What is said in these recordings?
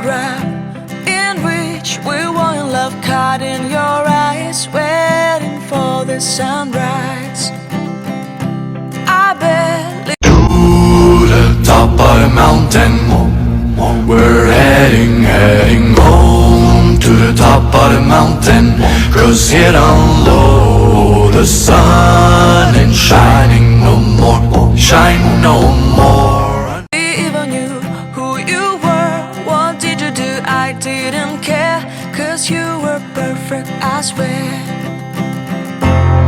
photograph in which we were in love, caught in your eyes, waiting for the sunrise. I barely to the top of the mountain. We're heading home to the top of the mountain. 'Cause here down low the sun ain't shining no more, shine no more. even knew who you were. What did you do? I didn't care, 'cause you were perfect, I swear.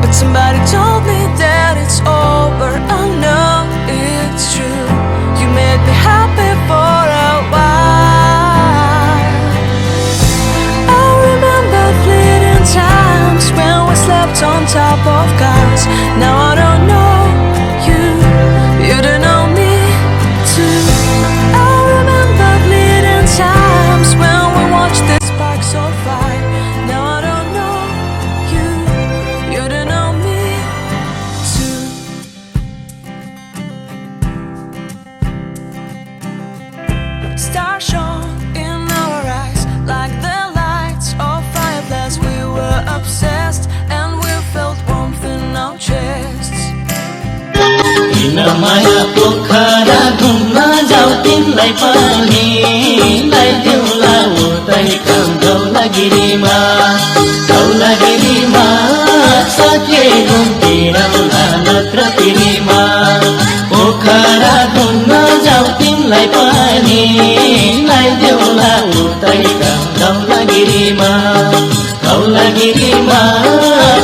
But somebody told me that it's over. I know it's true. You made me happy for a while. I remember fleeting times when we slept on top of cars. Now I don't know you, you don't know me too. I remember fleeting times when we watched the sparks so fire. Now I don't know you, you don't know me too. Stars shone in our eyes like the lights of fireflies. We were obsessed and we felt warmth in our chests. माया पोखरा घुम्न जाऊ तिमीलाई पनि लाई देउला उतै काम धौलागिरीमा सके घुम्तिरौला नत्र तिमीमा पोखरा घुम्न जाऊ तिमीलाई पनि लाई देउला उतै काम धौलागिरीमा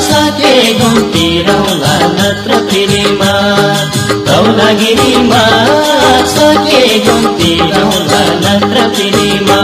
सके घुम्तिरौला नत्र तिमीमा धौलागिरीमा सके घुम्तिरौला नत्र तिमीमा।